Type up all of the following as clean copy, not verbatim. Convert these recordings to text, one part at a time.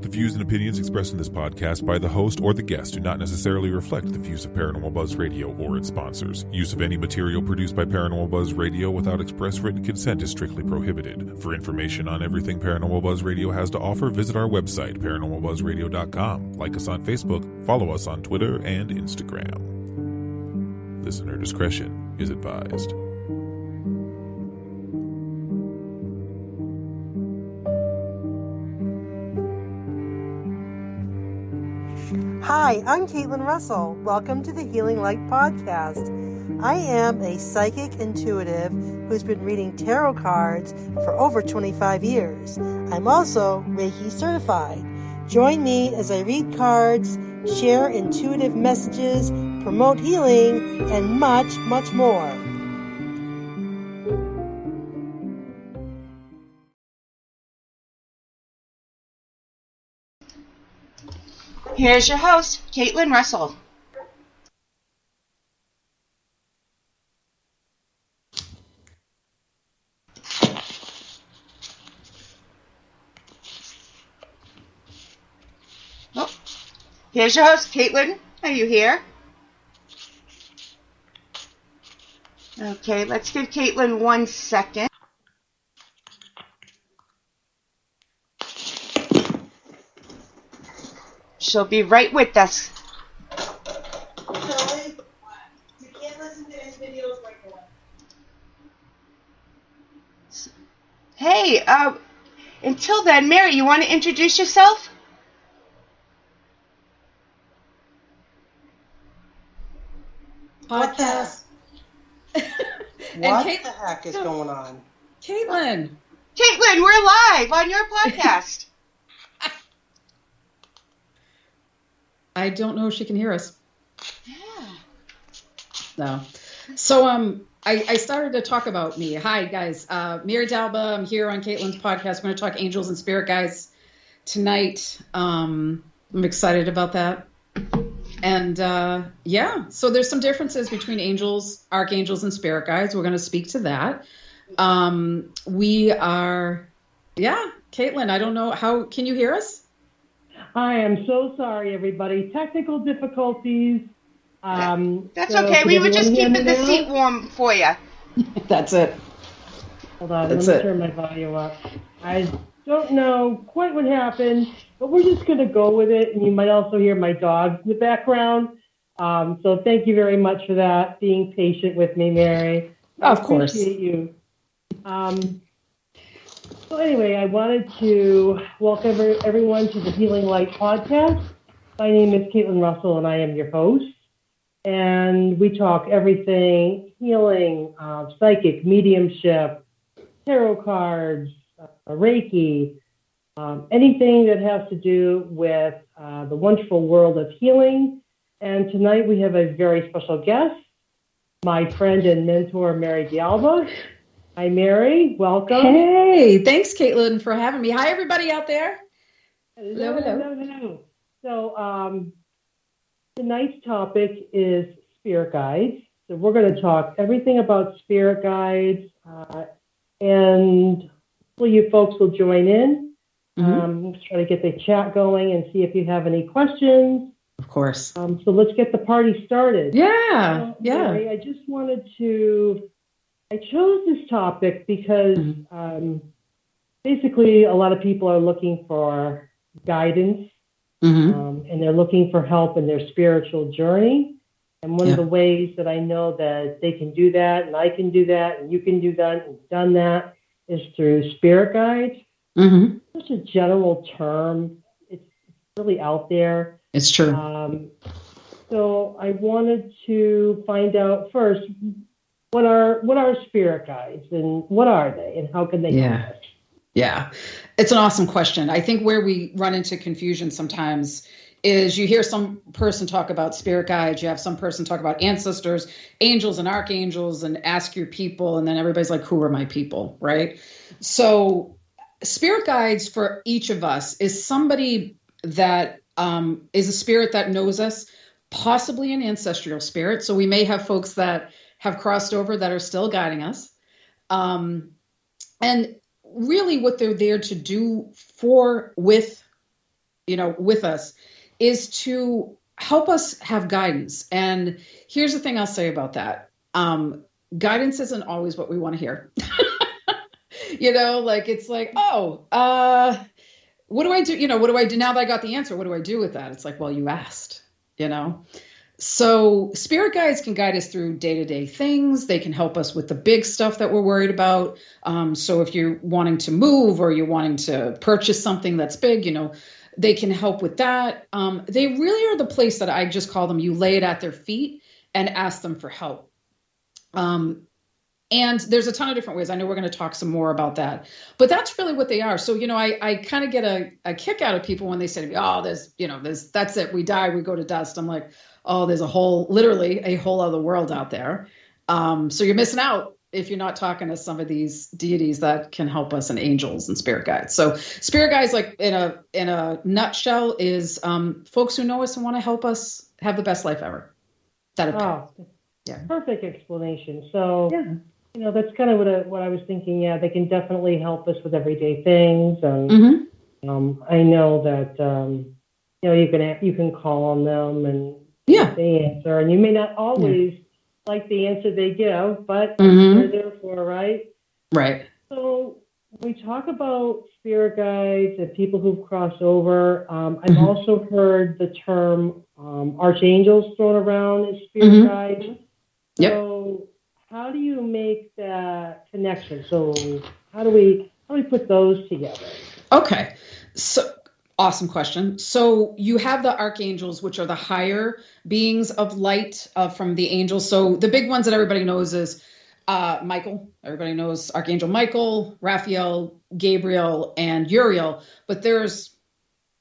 The views and opinions expressed in this podcast by the host or the guest do not necessarily reflect the views of Paranormal Buzz Radio or its sponsors. Use of any material produced by Paranormal Buzz Radio without express written consent is strictly prohibited. For information on everything Paranormal Buzz Radio has to offer, visit our website, paranormalbuzzradio.com. Like us on Facebook, follow us on Twitter and Instagram. Listener discretion is advised. Hi, I'm Caitlin Russell. Welcome to the Healing Light Podcast. I am a psychic intuitive who's been reading tarot cards for over 25 years. I'm also Reiki certified. Join me as I read cards, share intuitive messages, promote healing, and much, much more. Here's your host, Caitlin Russell. Oh, here's your host, Caitlin. Are you here? Okay, let's give Caitlin 1 second. She'll be right with us. Kelly, you can't listen to his videos right now. Hey, until then, Mary, you want to introduce yourself? Podcast. What the heck is going on? Caitlin, Caitlin, we're live on your podcast. I don't know if she can hear us. Yeah. No. So I started to talk about me. Hi guys, Mary Dalba. I'm here on Caitlin's podcast. We're going to talk angels and spirit guides tonight. I'm excited about that. And yeah, so there's some differences between angels, archangels, and spirit guides. We're going to speak to that. We are, yeah, Caitlin. I don't know how. Can you hear us? I am so sorry, everybody. Technical difficulties. That's okay. We were just keeping the seat warm for you. That's it. Hold on. That's let me it. turn my volume up. I don't know quite what happened, but we're just going to go with it. And you might also hear my dogs in the background. So thank you very much for that, being patient with me, Mary. Of course. I appreciate you. So anyway, I wanted to welcome everyone to the Healing Light Podcast. My name is Caitlin Russell, and I am your host. And we talk everything healing, psychic, mediumship, tarot cards, Reiki, anything that has to do with the wonderful world of healing. And tonight we have a very special guest, my friend and mentor, Mary D'Alba. Hi, Mary. Welcome. Hey, thanks, Caitlin, for having me. Hi, everybody out there. Hello. So tonight's topic is spirit guides. So we're going to talk everything about spirit guides, and hopefully you folks will join in. Let's try to get the chat going and see if you have any questions. Of course. So let's get the party started. Yeah. Mary, I just wanted to. I chose this topic because basically a lot of people are looking for guidance, and they're looking for help in their spiritual journey. And one of the ways that I know that they can do that, and I can do that, and you can do that, and done that, is through spirit guides. Such a general term. It's really out there. It's true. So I wanted to find out first, what are spirit guides, and what are they, and how can they help us? Yeah, it's an awesome question. I think where we run into confusion sometimes is you hear some person talk about spirit guides, you have some person talk about ancestors, angels and archangels, and ask your people, and then everybody's like, who are my people, right? So spirit guides for each of us is somebody that is a spirit that knows us, possibly an ancestral spirit. So we may have folks that have crossed over that are still guiding us. And really what they're there to do with with us, is to help us have guidance. And here's the thing I'll say about that. Guidance isn't always what we want to hear. It's like, what do I do? What do I do now that I got the answer? What do I do with that? It's like, well, you asked, So spirit guides can guide us through day-to-day things. They can help us with the big stuff that we're worried about. So if you're wanting to move or you're wanting to purchase something that's big, they can help with that. They really are the place that I just call them. You lay it at their feet and ask them for help. And there's a ton of different ways. I know we're going to talk some more about that, but that's really what they are. So, I kind of get a kick out of people when they say to me, oh, that's it. We die, we go to dust. I'm like, oh, there's literally a whole other world out there. So you're missing out if you're not talking to some of these deities that can help us, and angels and spirit guides. So spirit guides, like in a nutshell, is folks who know us and want to help us have the best life ever. Yeah. Perfect explanation. So, that's kind of what I was thinking. Yeah, they can definitely help us with everyday things. And I know that, you can call on them and they answer. And you may not always like the answer they give, but they're there for, right? Right. So we talk about spirit guides and people who've crossed over. I've also heard the term archangels thrown around as spirit guides. So how do you make that connection? So how do we put those together? Okay. So awesome question. So you have the archangels, which are the higher beings of light from the angels. So the big ones that everybody knows is Michael. Everybody knows Archangel Michael, Raphael, Gabriel, and Uriel. But there's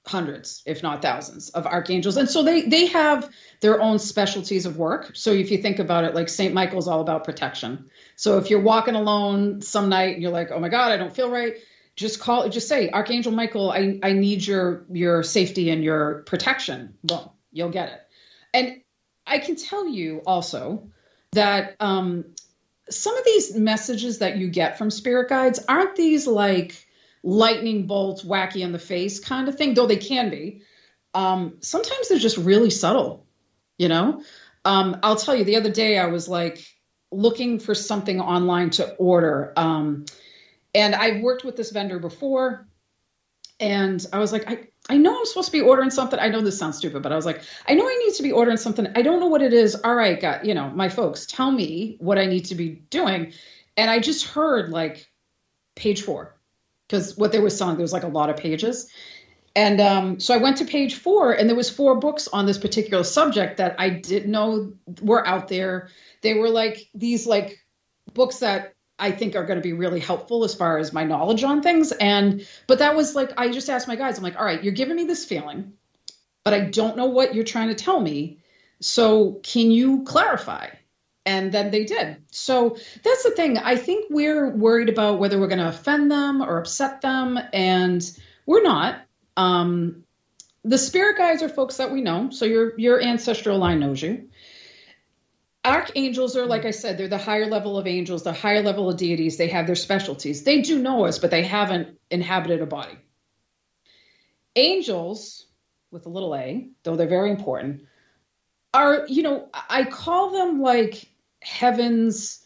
hundreds, if not thousands, of archangels. And so they have their own specialties of work. So if you think about it, like St. Michael's all about protection. So if you're walking alone some night and you're like, oh my God, I don't feel right, just say, Archangel Michael, I need your safety and your protection. Boom, you'll get it. And I can tell you also that some of these messages that you get from spirit guides, aren't these like lightning bolts, wacky in the face kind of thing, though they can be. Sometimes they're just really subtle, I'll tell you, the other day I was like looking for something online to order. And I've worked with this vendor before, and I was like, I know I'm supposed to be ordering something. I know this sounds stupid, but I was like, I know I need to be ordering something. I don't know what it is. All right, my folks, tell me what I need to be doing. And I just heard like page 4. Because what they were selling, there was like a lot of pages. And so I went to page 4, and there was 4 books on this particular subject that I didn't know were out there. They were like these like books that I think are going to be really helpful as far as my knowledge on things. But that was like, I just asked my guys, I'm like, all right, you're giving me this feeling, but I don't know what you're trying to tell me. So can you clarify? And then they did. So that's the thing. I think we're worried about whether we're going to offend them or upset them. And we're not. The spirit guides are folks that we know. So your ancestral line knows you. Archangels are, like I said, they're the higher level of angels, the higher level of deities. They have their specialties. They do know us, but they haven't inhabited a body. Angels, with a little a, though they're very important, are, I call them like heaven's,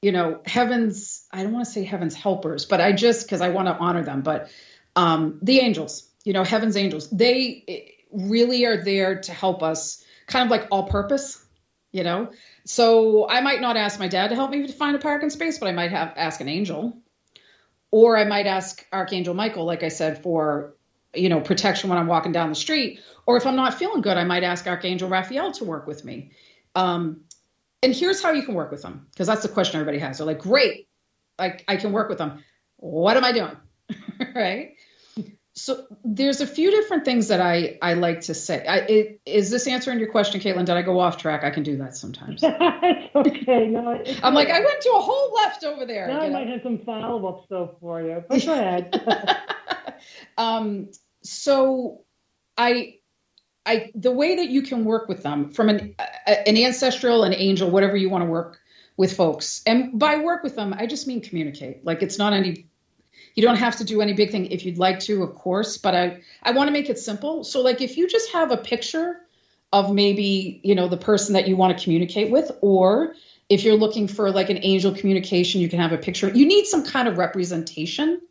I don't want to say heaven's helpers, but because I want to honor them. But the angels, heaven's angels, they really are there to help us, kind of like all purpose, So I might not ask my dad to help me to find a parking space, but I might ask an angel, or I might ask Archangel Michael, like I said, for, protection when I'm walking down the street. Or if I'm not feeling good, I might ask Archangel Raphael to work with me. And here's how you can work with them, because that's the question everybody has. They're like, great, I can work with them. What am I doing? Right? So there's a few different things that I like to say. Is this answering your question, Caitlin? Did I go off track? I can do that sometimes. It's okay. No, I'm like, I went to a whole left over there. Now I might have some follow-up stuff for you. But go ahead. So the way that you can work with them from an ancestral, an angel, whatever you want to work with folks. And by work with them, I just mean communicate. Like it's not any, You don't have to do any big thing if you'd like to, of course, but I want to make it simple. So like if you just have a picture of maybe, the person that you want to communicate with, or if you're looking for like an angel communication, you can have a picture. You need some kind of representation.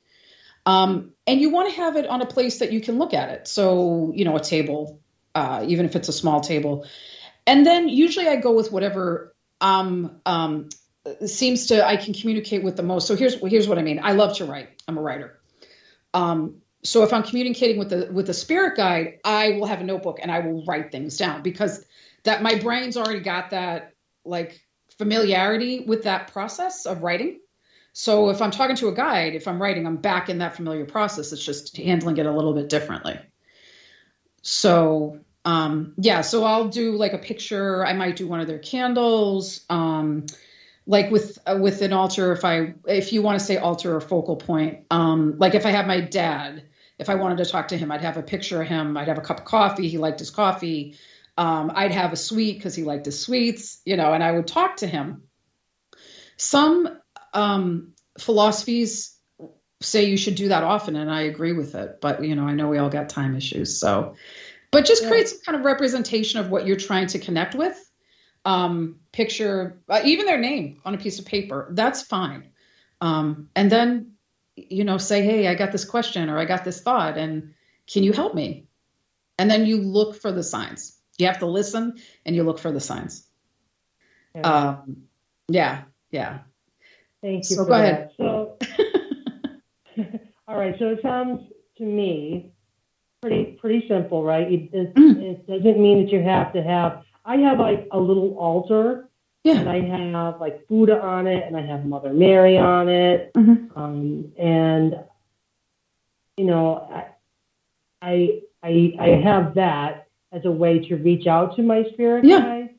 And you want to have it on a place that you can look at it. So, a table, even if it's a small table. And then usually I go with whatever seems to I can communicate with the most. So here's what I mean. I love to write. I'm a writer. So if I'm communicating with the spirit guide, I will have a notebook and I will write things down, because that my brain's already got that like familiarity with that process of writing. So if I'm talking to a guide, if I'm writing, I'm back in that familiar process. It's just handling it a little bit differently. So so I'll do like a picture. I might do one of their candles. Like with an altar, if you want to say altar or focal point, like if I have my dad, if I wanted to talk to him, I'd have a picture of him. I'd have a cup of coffee. He liked his coffee. I'd have a sweet because he liked his sweets, and I would talk to him. Some philosophies say you should do that often, and I agree with it. But, I know we all got time issues. So, but just create some kind of representation of what you're trying to connect with. Picture, even their name on a piece of paper, that's fine. And then, say, hey, I got this question or I got this thought, and can you help me? And then you look for the signs. You have to listen and you look for the signs. Yeah. Thank you. So for go ahead. That. So, all right. So it sounds to me pretty simple, right? It doesn't mean that you have to have. I have like a little altar, and I have like Buddha on it, and I have Mother Mary on it, and I have that as a way to reach out to my spirit guide.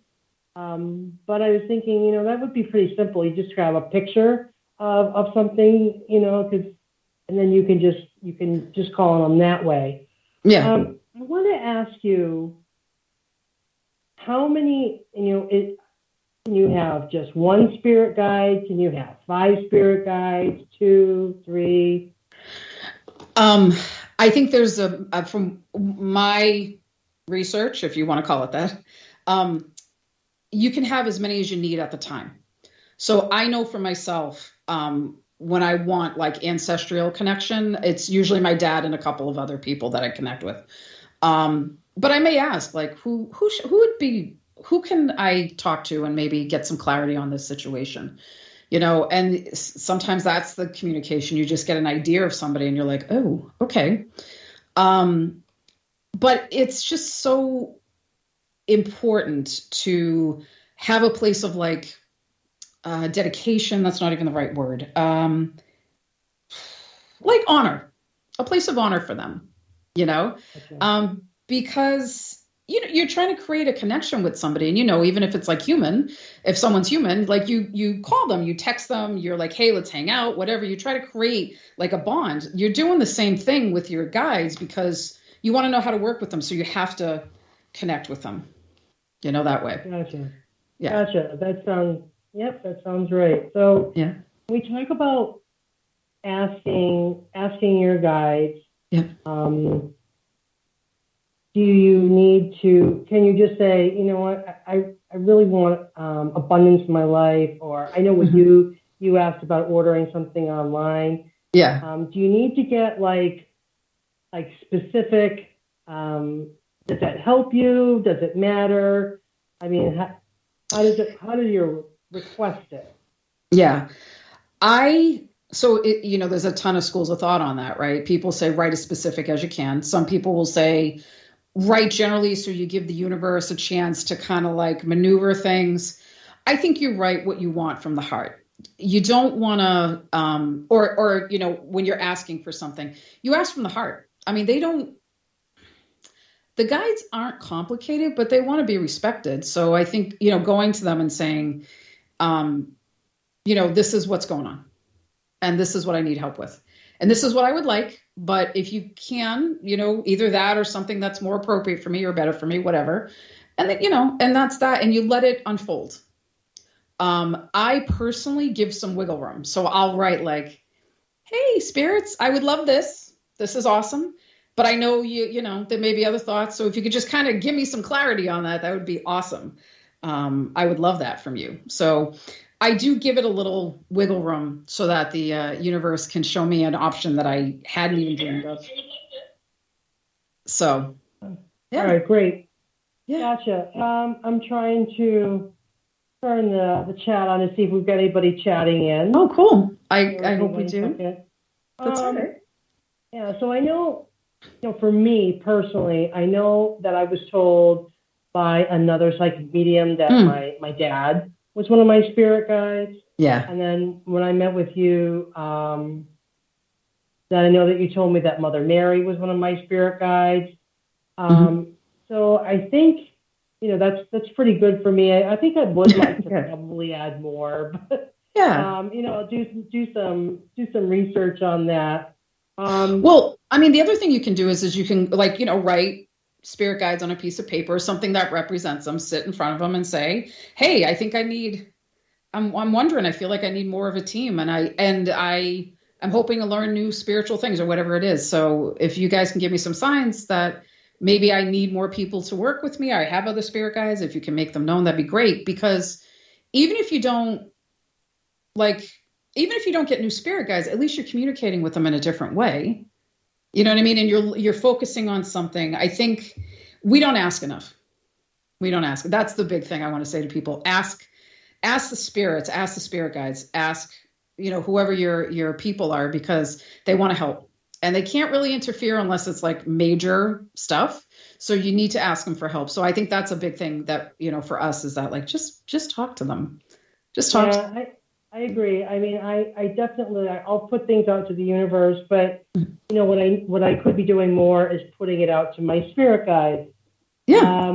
But I was thinking, that would be pretty simple. You just grab a picture of something, and then you can just call on them that way. Yeah. I want to ask you, how many, can you have just one spirit guide? Can you have 5 spirit guides, 2, 3? I think there's from my research, if you want to call it that, you can have as many as you need at the time. So I know for myself, when I want like ancestral connection, it's usually my dad and a couple of other people that I connect with. But I may ask, like, who can I talk to and maybe get some clarity on this situation? And sometimes that's the communication. You just get an idea of somebody and you're like, oh, okay. But it's just so important to have a place of like dedication. That's not even the right word. Like honor, a place of honor for them, okay. Because you're trying to create a connection with somebody, and even if it's like human, if someone's human, like you call them, you text them, you're like, hey, let's hang out, whatever. You try to create like a bond. You're doing the same thing with your guides because you want to know how to work with them, so you have to connect with them, that way. Gotcha. Yeah. Gotcha. That sounds right. So yeah, we talk about asking your guides. Yeah. Do you need to, can you just say, you know what, I really want abundance in my life, or I know what you asked about ordering something online. Yeah. Do you need to get like specific, does that help you? Does it matter? I mean, how do you request it? Yeah. There's a ton of schools of thought on that, right? People say write as specific as you can. Some people will say write generally, so you give the universe a chance to kind of like maneuver things. I think you write what you want from the heart. You don't want to, when you're asking for something, you ask from the heart. I mean, the guides aren't complicated, but they want to be respected. So I think, going to them and saying, this is what's going on, and this is what I need help with, and this is what I would like. But if you can, either that or something that's more appropriate for me or better for me, whatever. And then, and that's that. And you let it unfold. I personally give some wiggle room. So I'll write like, hey, spirits, I would love this. This is awesome. But I know there may be other thoughts. So if you could just kind of give me some clarity on that, that would be awesome. I would love that from you. So I do give it a little wiggle room so that the universe can show me an option that I hadn't even dreamed of. So, yeah. All right, great. Yeah. Gotcha. I'm trying to turn the chat on to see if we've got anybody chatting in. Oh, cool. I hope we do. That's all right. Yeah, so I know, for me personally, I know that I was told by another psychic medium that my dad was one of my spirit guides. Yeah. And then when I met with you, that I know that you told me that Mother Mary was one of my spirit guides. So I think, that's pretty good for me. I think I would like to probably add more, but do some research on that. Well, I mean, the other thing you can do is you can write spirit guides on a piece of paper, something that represents them, sit in front of them and say, hey, I think I'm wondering, I feel like I need more of a team, and I'm hoping to learn new spiritual things or whatever it is. So if you guys can give me some signs that maybe I need more people to work with me, I have other spirit guides, if you can make them known, that'd be great. Because even if you don't get new spirit guides, at least you're communicating with them in a different way. You know what I mean? And you're focusing on something. I think we don't ask enough. We don't ask. That's the big thing I want to say to people. Ask the spirits, ask the spirit guides, ask, whoever your people are, because they want to help. And they can't really interfere unless it's like major stuff. So you need to ask them for help. So I think that's a big thing that, for us is that just talk to them. Just talk to them. I agree. I mean, I definitely, I'll put things out to the universe, but what I could be doing more is putting it out to my spirit guides. Yeah.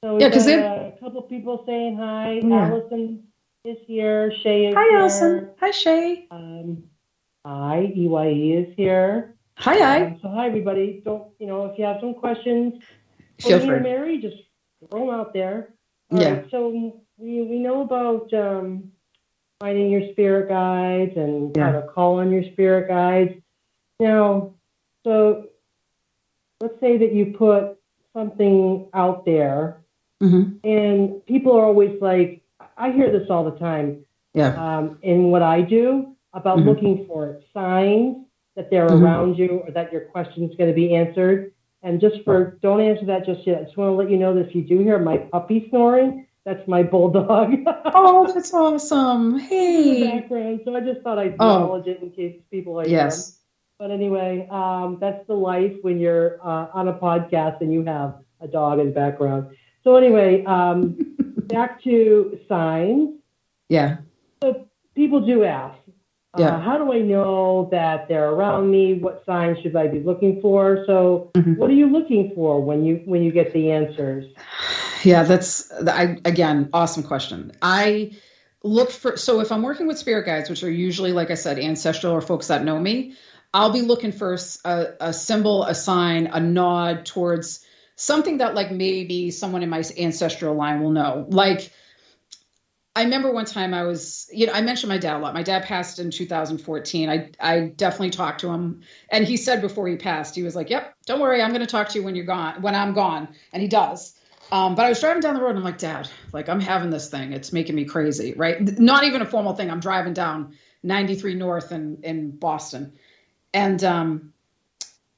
So because a couple of people saying hi. Yeah. Allison is here. Shay is here. Hi, Allison. Hi, Shay. Hi, EYE is here. Hi. So hi, everybody. Don't, if you have some questions, feel free. Mary, just throw them out there. All right, so we know about finding your spirit guides and how to call on your spirit guides. Now, so let's say that you put something out there, and people are always like, I hear this all the time. Yeah. In what I do about looking for signs that they're around you or that your question is going to be answered. And don't answer that just yet. I just want to let you know that if you do hear my puppy snoring, that's my bulldog. Oh, that's awesome. Hey. In the background. So I just thought I'd acknowledge it in case people like them. But anyway, that's the life when you're on a podcast and you have a dog in the background. So anyway, back to signs. Yeah. So people do ask, how do I know that they're around me? What signs should I be looking for? So what are you looking for when you get the answers? Yeah, again, awesome question. I look for, so if I'm working with spirit guides, which are usually, like I said, ancestral or folks that know me, I'll be looking for a symbol, a sign, a nod towards something that maybe someone in my ancestral line will know. I remember one time I was, I mentioned my dad a lot. My dad passed in 2014. I definitely talked to him. And he said before he passed, he was like, yep, don't worry. I'm going to talk to you when I'm gone. And he does. But I was driving down the road and I'm like, Dad, I'm having this thing. It's making me crazy, right? Not even a formal thing. I'm driving down 93 North in Boston. And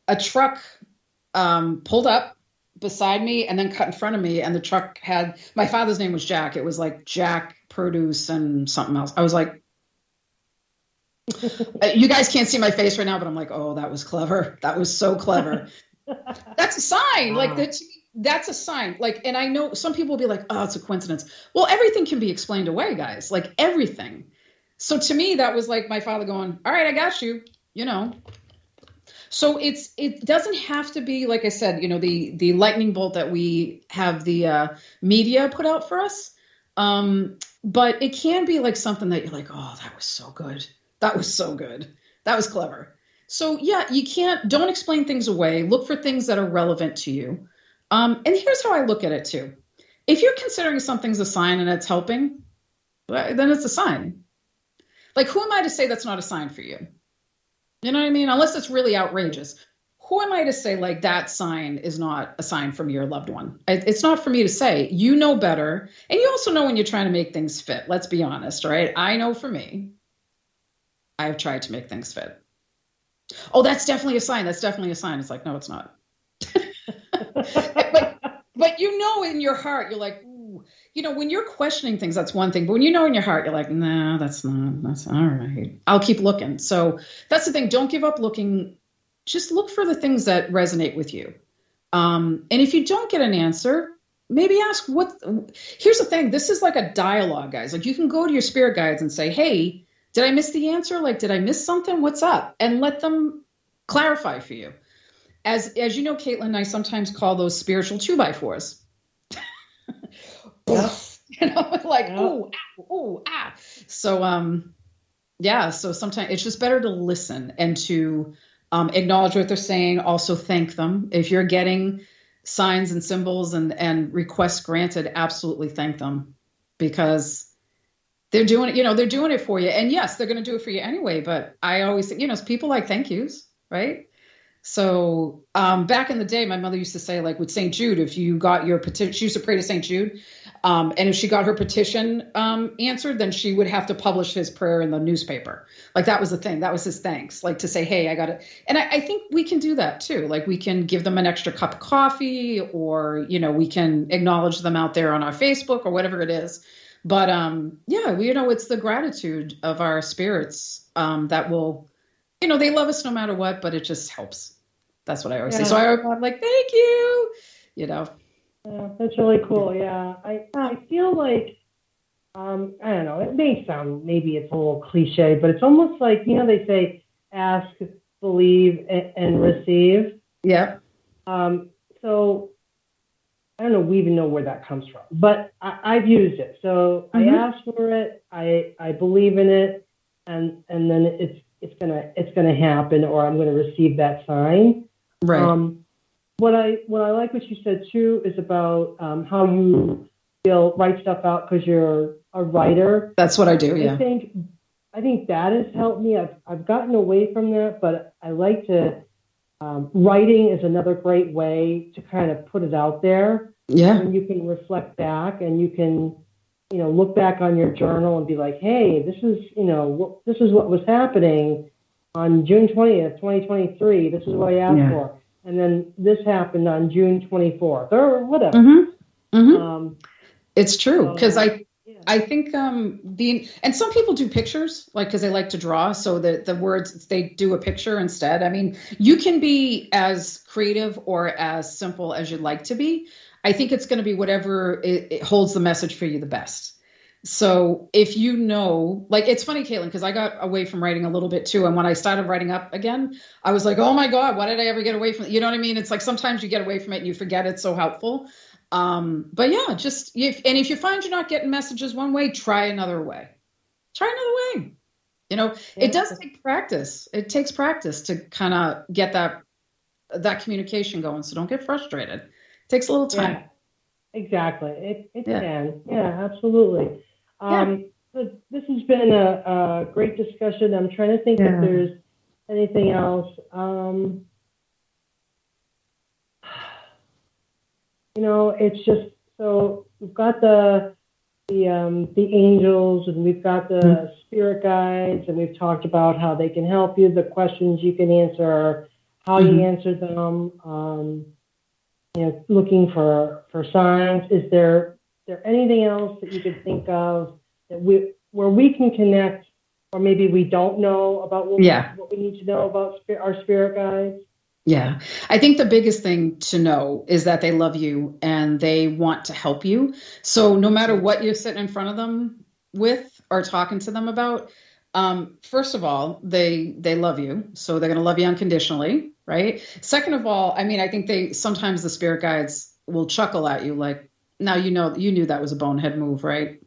a truck pulled up beside me and then cut in front of me. And the truck had, my father's name was Jack. It was like Jack Produce and something else. I was like, you guys can't see my face right now, but I'm like, oh, that was clever. That was so clever. That's a sign. That's a sign. And I know some people will be like, oh, it's a coincidence. Well, everything can be explained away, guys. Everything. So to me, that was like my father going, all right, I got you, So it doesn't have to be, like I said, the lightning bolt that we have the media put out for us. But it can be something that you're like, oh, that was so good. That was so good. That was clever. So yeah, don't explain things away. Look for things that are relevant to you. And here's how I look at it too. If you're considering something's a sign and it's helping, then it's a sign. Who am I to say that's not a sign for you? You know what I mean? Unless it's really outrageous. Who am I to say like that sign is not a sign from your loved one? It's not for me to say. You know better. And you also know when you're trying to make things fit. Let's be honest, right? I know for me, I've tried to make things fit. Oh, that's definitely a sign. That's definitely a sign. It's like, no, it's not. but you know in your heart, you're like, ooh. You know, when you're questioning things, that's one thing. But when you know in your heart, you're like, no, that's all right. I'll keep looking. So that's the thing. Don't give up looking. Just look for the things that resonate with you. And if you don't get an answer, maybe ask here's the thing. This is like a dialogue, guys. Like you can go to your spirit guides and say, hey, did I miss the answer? Like, did I miss something? What's up? And let them clarify for you. As you know, Caitlin, I sometimes call those spiritual 2x4s. Yeah. You know, like, ooh, ah. So, so sometimes it's just better to listen and to acknowledge what they're saying. Also thank them. If you're getting signs and symbols and requests granted, absolutely thank them, because they're doing it, they're doing it for you. And yes, they're going to do it for you anyway. But I always think, people like thank yous, right? So back in the day, my mother used to say, like with St. Jude, if you got your petition, she used to pray to St. Jude. And if she got her petition answered, then she would have to publish his prayer in the newspaper. Like that was the thing. That was his thanks, like to say, hey, I got it. And I think we can do that too. Like we can give them an extra cup of coffee, or, we can acknowledge them out there on our Facebook or whatever it is. But it's the gratitude of our spirits that will, they love us no matter what, but it just helps. That's what I always say. So I'm like, thank you, Yeah, that's really cool. Yeah. I feel like, I don't know, it may sound, maybe it's a little cliche, but it's almost like, they say, ask, believe, and receive. Yeah. So I don't know, we even know where that comes from, but I've used it. So I ask for it, I believe in it, and then it's gonna happen, or I'm gonna receive that sign. Right. What I like what you said too is about how you write stuff out because you're a writer. That's what I do. Yeah. I think that has helped me. I've gotten away from that, but I like to. Writing is another great way to kind of put it out there. Yeah. And you can reflect back, and you can, look back on your journal and be like, hey, this is what was happening on June 20th, 2023. This is what I asked for. And then this happened on June 24th or whatever. It's true. Because I think and some people do pictures, like, because they like to draw. So the words, they do a picture instead. I mean, you can be as creative or as simple as you'd like to be. I think it's going to be whatever it holds the message for you the best. So if like, it's funny, Caitlin, because I got away from writing a little bit too. And when I started writing up again, I was like, oh my God, why did I ever get away from it? You know what I mean? It's like sometimes you get away from it and you forget it's so helpful. But yeah, if you find you're not getting messages one way, try another way. It does take practice. It takes practice to kind of get that communication going. So don't get frustrated. It takes a little time. Yeah, exactly. It can. Yeah, absolutely. So this has been a great discussion. I'm trying to think if there's anything else. It's just, so we've got the angels, and we've got the spirit guides, and we've talked about how they can help you, the questions you can answer, how you answer them, looking for signs. Is there anything else that you could think of that where we can connect, or maybe we don't know about what we need to know about our spirit guides? Yeah. I think the biggest thing to know is that they love you and they want to help you. So no matter what you're sitting in front of them with or talking to them about, first of all, they love you. So they're going to love you unconditionally, right? Second of all, I mean, I think sometimes the spirit guides will chuckle at you like, now you knew that was a bonehead move, right?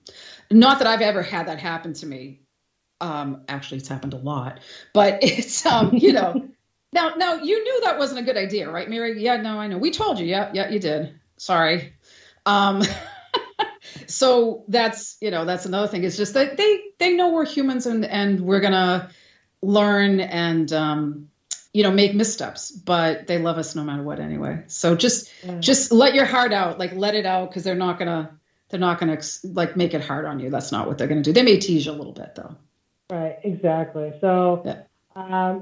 Not that I've ever had that happen to me. Actually, it's happened a lot, but it's, Now you knew that wasn't a good idea, right, Mary? Yeah, no, I know. We told you. Yeah, you did. Sorry. So that's another thing. It's just that they know we're humans and we're gonna learn and, make missteps, but they love us no matter what anyway. So just let your heart out, like let it out. Cause they're not gonna like make it hard on you. That's not what they're going to do. They may tease you a little bit though. Right. Exactly. So, I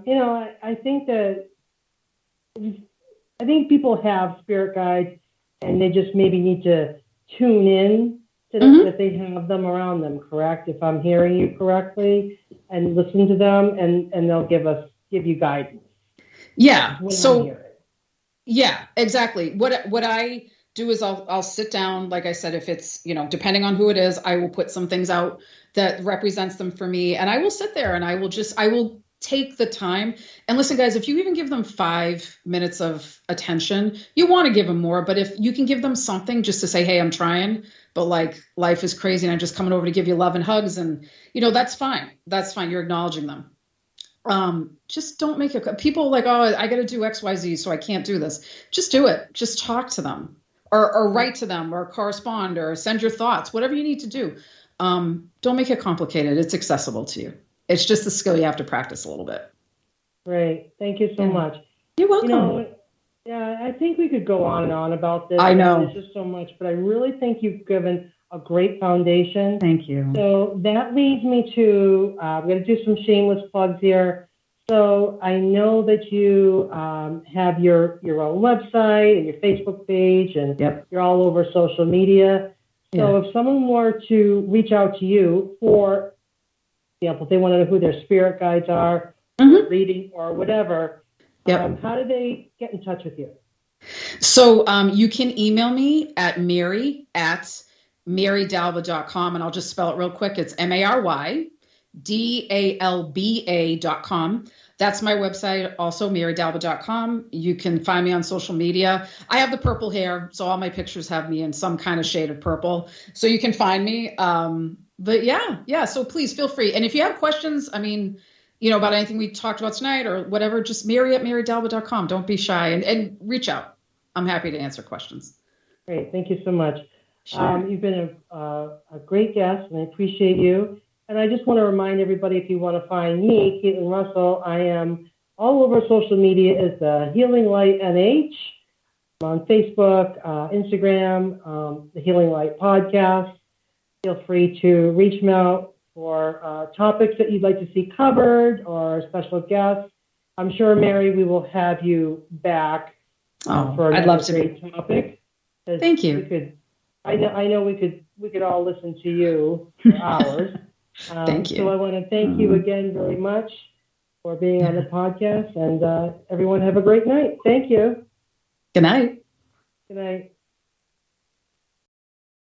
think people have spirit guides and they just maybe need to tune in to them, that they have them around them, correct? If I'm hearing you correctly, and listen to them and they'll give you guidance. Yeah. So yeah, exactly. What I do is I'll sit down, like I said, if it's, depending on who it is, I will put some things out that represents them for me. And I will sit there and I will take the time and listen, guys, if you even give them 5 minutes of attention, you want to give them more, but if you can give them something just to say, hey, I'm trying, but like life is crazy and I'm just coming over to give you love and hugs. And, that's fine. That's fine. You're acknowledging them. Just don't make it people like, oh, I got to do X, Y, Z, so I can't do this. Just do it. Just talk to them or write to them or correspond or send your thoughts, whatever you need to do. Don't make it complicated. It's accessible to you. It's just a skill you have to practice a little bit. Great. Thank you so much. You're welcome. I think we could go on and on about this. I know. There's just so much, but I really think you've given a great foundation. Thank you. So that leads me to, I'm going to do some shameless plugs here. So I know that you have your own website and your Facebook page, and you're all over social media. So if someone were to reach out to you for example, if they want to know who their spirit guides are, reading or whatever, how do they get in touch with you? So you can email me at marydalba.com, and I'll just spell it real quick. It's MARYDALBA.com. That's my website, also marydalba.com. You can find me on social media. I have the purple hair, so all my pictures have me in some kind of shade of purple. So you can find me. But so please feel free. And if you have questions, about anything we talked about tonight or whatever, just mary@marydalba.com. Don't be shy and reach out. I'm happy to answer questions. Great. Thank you so much. Sure. You've been a great guest, and I appreciate you. And I just want to remind everybody, if you want to find me, Caitlin Russell, I am all over social media as the Healing Light NH. I'm on Facebook, Instagram, the Healing Light Podcast. Feel free to reach me out for topics that you'd like to see covered or special guests. I'm sure, Mary, we will have you back for I'd love to great topic. Thank you. I know we could all listen to you for hours. Thank you. So I want to thank you again very much for being on the podcast, and everyone have a great night. Thank you. Good night. Good night.